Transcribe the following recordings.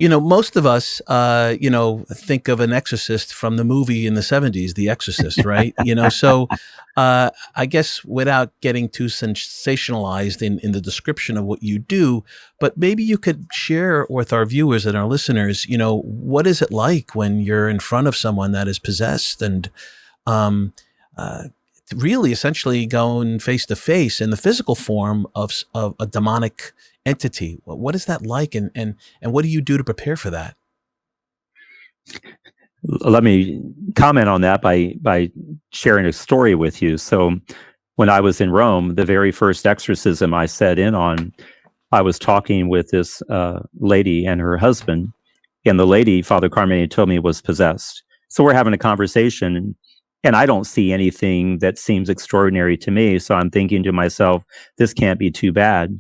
Most of us, think of an exorcist from the movie in the 70s, The Exorcist, right? So I guess without getting too sensationalized in the description of what you do, but maybe you could share with our viewers and our listeners, what is it like when you're in front of someone that is possessed and really essentially going face to face in the physical form of a demonic entity? What is that like, and what do you do to prepare for that? Let me comment on that by sharing a story with you. So when I was in Rome, the very first exorcism I sat in on, I was talking with this lady and her husband, and the lady, Father Carmine, told me was possessed. So we're having a conversation, and I don't see anything that seems extraordinary to me. So I'm thinking to myself, this can't be too bad.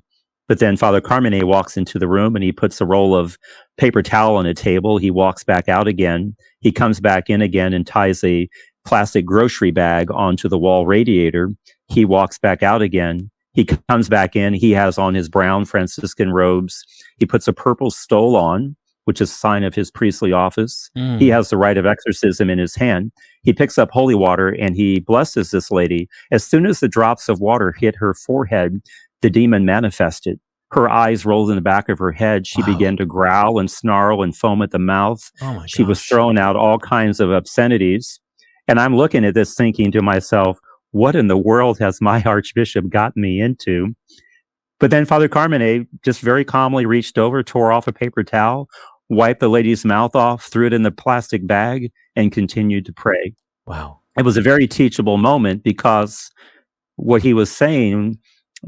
But then Father Carmine walks into the room and he puts a roll of paper towel on a table. He walks back out again. He comes back in again and ties a plastic grocery bag onto the wall radiator. He walks back out again. He comes back in. He has on his brown Franciscan robes. He puts a purple stole on, which is a sign of his priestly office. He has the rite of exorcism in his hand. He picks up holy water and he blesses this lady. As soon as the drops of water hit her forehead, the demon manifested. Her eyes rolled in the back of her head. She began to growl and snarl and foam at the mouth. Oh my She was gosh. throwing out all kinds of obscenities. And I'm looking at this thinking to myself, what in the world has my archbishop gotten me into? But then Father Carmine just very calmly reached over, tore off a paper towel, wiped the lady's mouth off, threw it in the plastic bag, and continued to pray. Wow. It was a very teachable moment because what he was saying,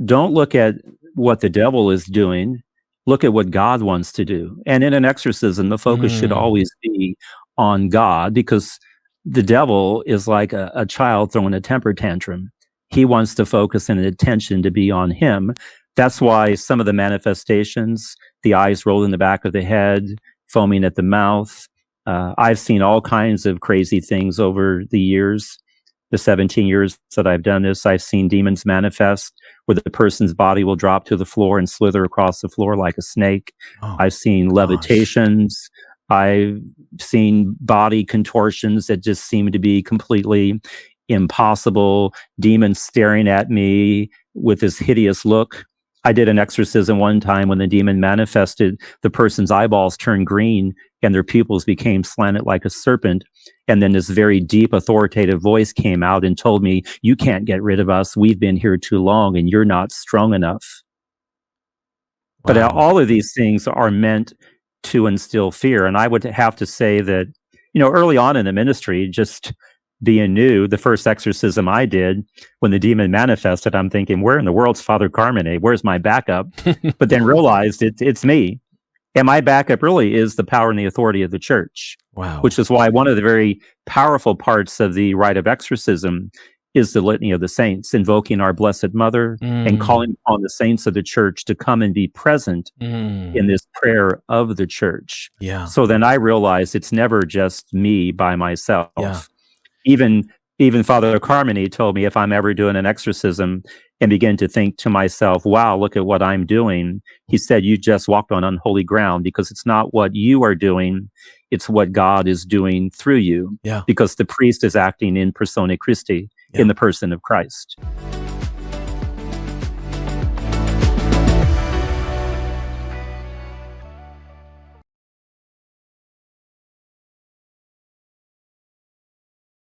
don't look at what the devil is doing. Look at what God wants to do. And in an exorcism, the focus should always be on God, because the devil is like a child throwing a temper tantrum. He wants the focus and attention to be on him. That's why some of the manifestations, the eyes rolled in the back of the head, foaming at the mouth. I've seen all kinds of crazy things over the years. The 17 years that I've done this, I've seen demons manifest where the person's body will drop to the floor and slither across the floor like a snake. I've seen levitations. I've seen body contortions that just seem to be completely impossible. Demons staring at me with this hideous look. I did an exorcism one time when the demon manifested, the person's eyeballs turned green and their pupils became slanted like a serpent. And then this very deep, authoritative voice came out and told me, you can't get rid of us. We've been here too long and you're not strong enough. Wow. But all of these things are meant to instill fear. And I would have to say that, early on in the ministry, just being new, the first exorcism I did, when the demon manifested, I'm thinking, where in the world's Father Carmine? Where's my backup? But then realized it's me. And my backup really is the power and the authority of the church. Wow. Which is why one of the very powerful parts of the rite of exorcism is the litany of the saints, invoking our Blessed Mother and calling upon the saints of the church to come and be present in this prayer of the church. Yeah. So then I realized it's never just me by myself. Yeah. Even Father Carmine told me if I'm ever doing an exorcism and begin to think to myself, wow, look at what I'm doing. He said, you just walked on unholy ground, because it's not what you are doing. It's what God is doing through you. Yeah. Because the priest is acting in persona Christi, in the person of Christ.